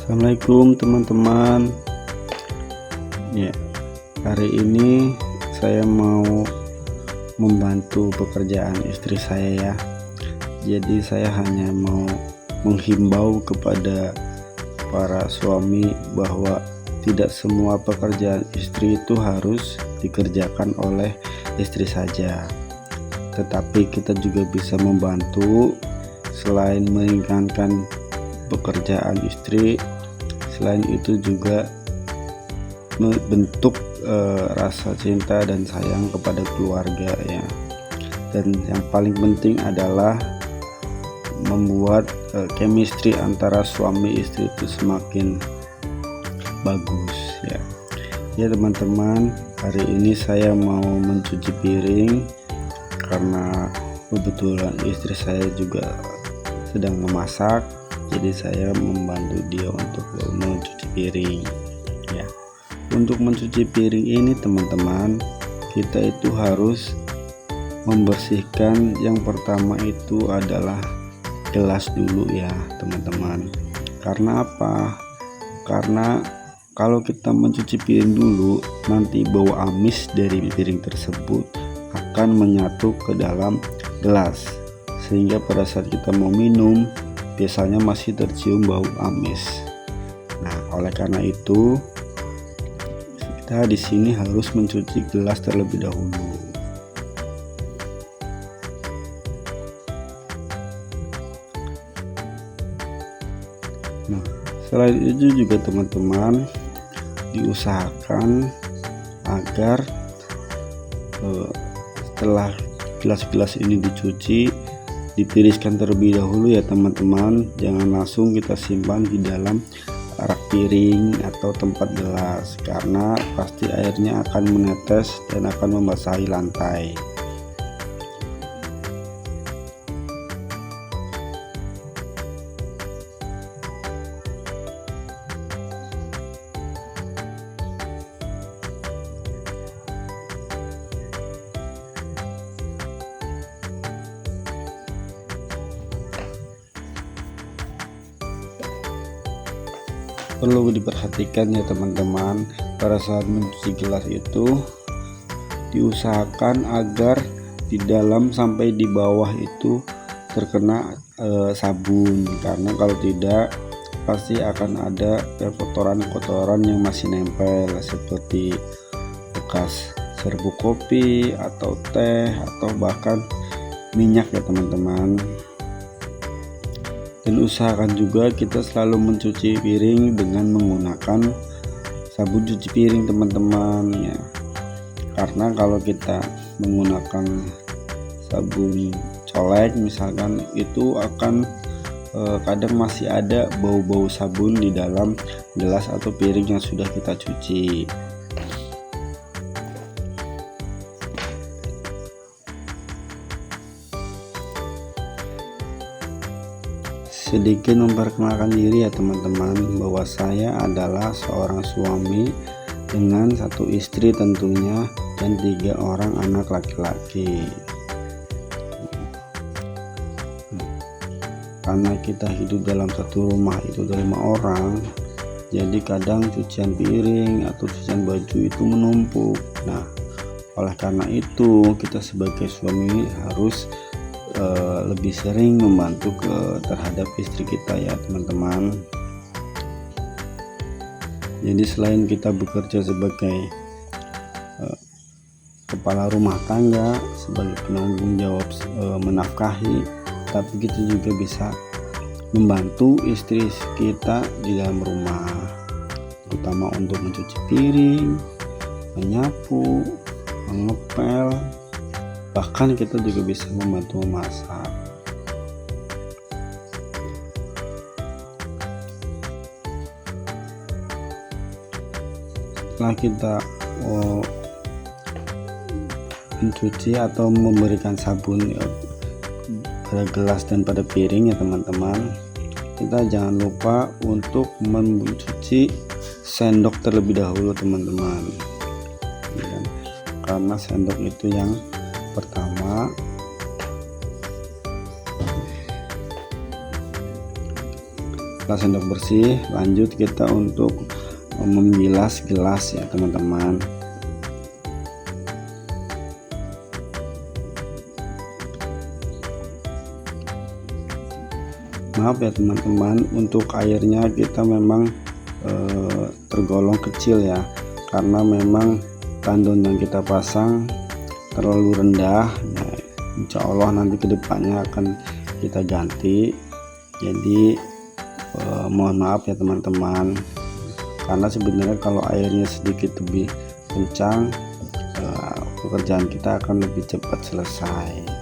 Assalamualaikum teman-teman. Ya, hari ini saya mau membantu pekerjaan istri saya ya. Jadi saya hanya mau menghimbau kepada para suami bahwa tidak semua pekerjaan istri itu harus dikerjakan oleh istri saja. Tetapi kita juga bisa membantu selain meringankan pekerjaan istri. Selain itu juga membentuk rasa cinta dan sayang kepada keluarga ya. Dan yang paling penting adalah membuat chemistry antara suami istri itu semakin bagus ya. Ya teman-teman, hari ini saya mau mencuci piring karena kebetulan istri saya juga sedang memasak. Jadi saya membantu dia untuk mencuci piring ya. Untuk mencuci piring ini teman-teman, kita itu harus membersihkan. Yang pertama itu adalah gelas dulu ya teman-teman. Karena apa? Karena kalau kita mencuci piring dulu, nanti bau amis dari piring tersebut akan menyatu ke dalam gelas, sehingga pada saat kita mau minum biasanya masih tercium bau amis. Nah, oleh karena itu kita di sini harus mencuci gelas terlebih dahulu. Nah, selain itu juga teman-teman diusahakan agar setelah gelas-gelas ini dicuci, ditiriskan terlebih dahulu ya teman-teman. Jangan langsung kita simpan di dalam rak piring atau tempat gelas, karena pasti airnya akan menetes dan akan membasahi lantai. Perlu diperhatikan ya teman-teman, pada saat mencuci gelas itu diusahakan agar di dalam sampai di bawah itu terkena sabun, karena kalau tidak pasti akan ada kotoran-kotoran yang masih nempel seperti bekas serbuk kopi atau teh atau bahkan minyak ya teman-teman. Dan usahakan juga kita selalu mencuci piring dengan menggunakan sabun cuci piring teman-teman ya. Karena kalau kita menggunakan sabun colek misalkan, itu akan kadang masih ada bau-bau sabun di dalam gelas atau piring yang sudah kita cuci. Sedikit memperkenalkan diri ya teman-teman, bahwa saya adalah seorang suami dengan satu istri tentunya dan 3 orang anak laki-laki. Karena kita hidup dalam satu rumah itu 5 orang, jadi kadang cucian piring atau cucian baju itu menumpuk. Nah, oleh karena itu kita sebagai suami harus lebih sering membantu terhadap istri kita ya teman-teman. Jadi selain kita bekerja sebagai kepala rumah tangga, sebagai penanggung jawab menafkahi, tapi kita juga bisa membantu istri kita di dalam rumah, terutama untuk mencuci piring, menyapu, mengepel, bahkan kita juga bisa membantu memasak. Setelah kita mencuci atau memberikan sabun pada gelas dan pada piring ya teman-teman, kita jangan lupa untuk mencuci sendok terlebih dahulu teman-teman ya, karena sendok itu yang pertama Setelah sendok bersih, lanjut kita untuk membilas gelas ya teman-teman. Maaf ya teman-teman, untuk airnya kita memang tergolong kecil ya, karena memang tandon yang kita pasang terlalu rendah ya. Insya Allah nanti kedepannya akan kita ganti. Jadi mohon maaf ya teman-teman, karena sebenarnya kalau airnya sedikit lebih kencang, pekerjaan kita akan lebih cepat selesai.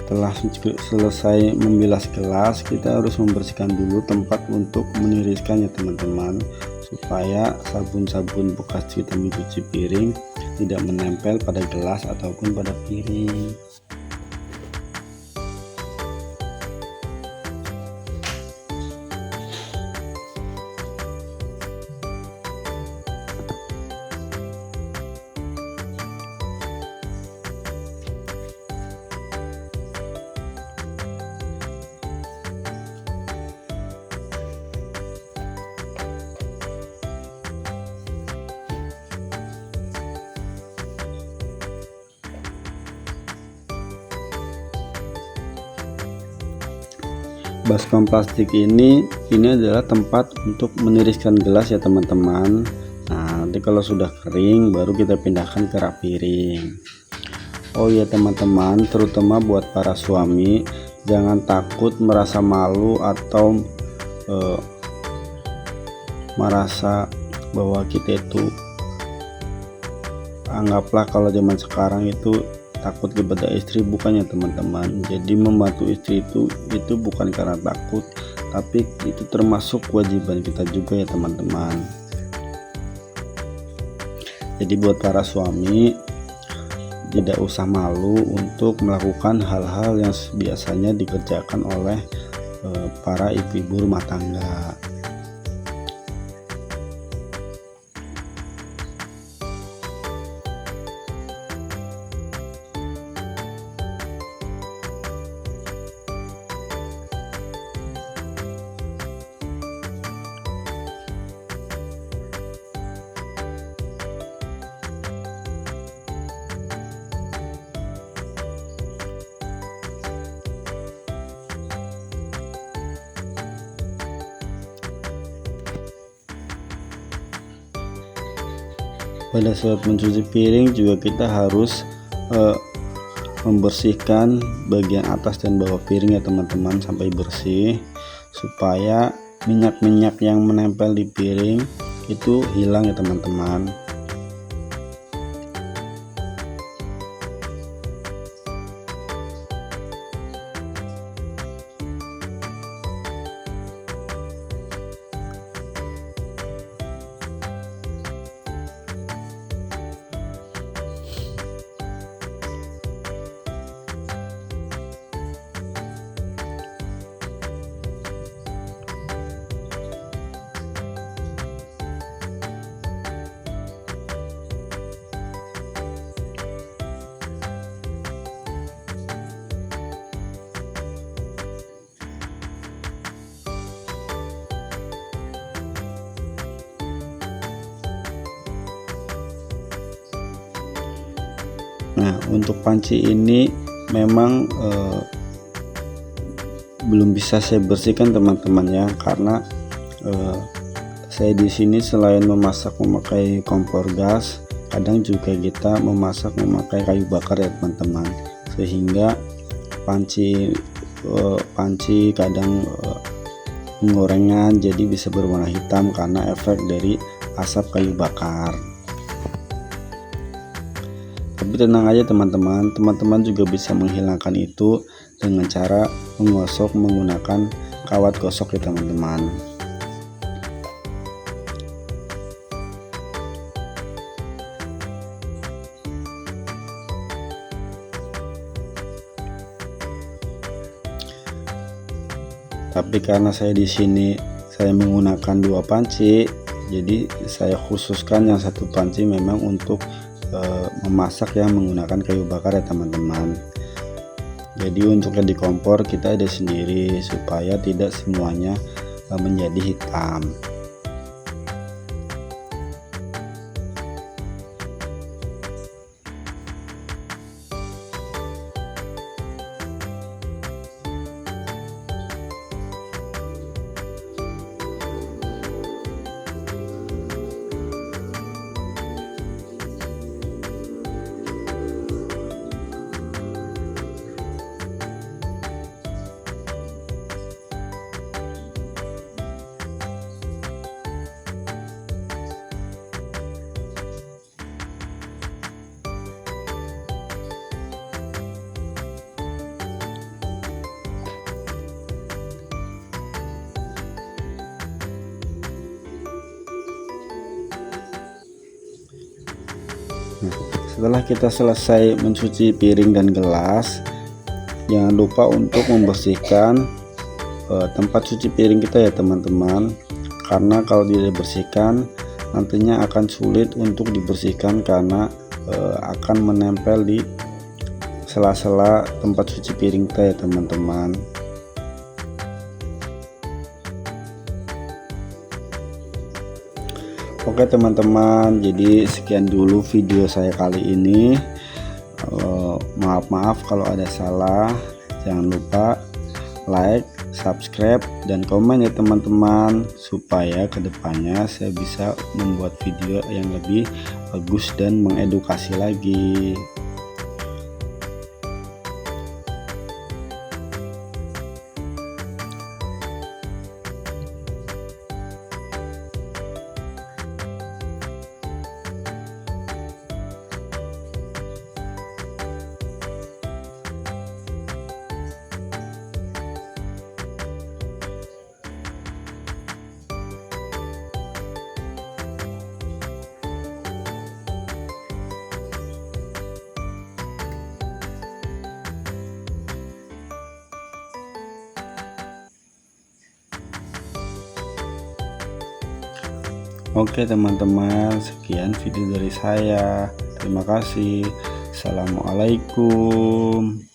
Setelah selesai membilas gelas, kita harus membersihkan dulu tempat untuk meniriskan ya teman-teman, supaya sabun-sabun bekas kita mencuci piring tidak menempel pada gelas ataupun pada piring. Baskom plastik ini adalah tempat untuk meniriskan gelas ya teman-teman. Nah, nanti kalau sudah kering baru kita pindahkan ke rak piring. Oh ya teman-teman, terutama buat para suami, jangan takut merasa malu atau merasa bahwa kita itu, anggaplah kalau zaman sekarang itu takut kepada istri. Bukannya teman-teman, jadi membantu istri itu bukan karena takut, tapi itu termasuk kewajiban kita juga ya teman-teman. Jadi buat para suami, tidak usah malu untuk melakukan hal-hal yang biasanya dikerjakan oleh para ibu-ibu rumah tangga. Pada saat mencuci piring juga kita harus membersihkan bagian atas dan bawah piring ya teman-teman sampai bersih, supaya minyak-minyak yang menempel di piring itu hilang ya teman-teman. Nah, untuk panci ini memang belum bisa saya bersihkan teman-teman ya, karena saya di sini selain memasak memakai kompor gas, kadang juga kita memasak memakai kayu bakar ya teman-teman, sehingga panci kadang penggorengan jadi bisa berwarna hitam karena efek dari asap kayu bakar. Tapi tenang aja teman-teman, teman-teman juga bisa menghilangkan itu dengan cara menggosok menggunakan kawat gosok ya teman-teman. Tapi karena saya di sini saya menggunakan 2 panci, jadi saya khususkan yang 1 panci memang untuk memasak yang menggunakan kayu bakar ya teman-teman. Jadi untuk yang di kompor kita ada sendiri supaya tidak semuanya menjadi hitam. Nah, setelah kita selesai mencuci piring dan gelas, jangan lupa untuk membersihkan tempat cuci piring kita ya teman-teman, karena kalau tidak dibersihkan nantinya akan sulit untuk dibersihkan karena akan menempel di sela-sela tempat cuci piring kita ya teman-teman. Oke teman-teman, jadi sekian dulu video saya kali ini. Maaf kalau ada salah. Jangan lupa like, subscribe, dan komen ya teman-teman, supaya kedepannya saya bisa membuat video yang lebih bagus dan mengedukasi lagi. Oke teman-teman, sekian video dari saya. Terima kasih. Assalamualaikum.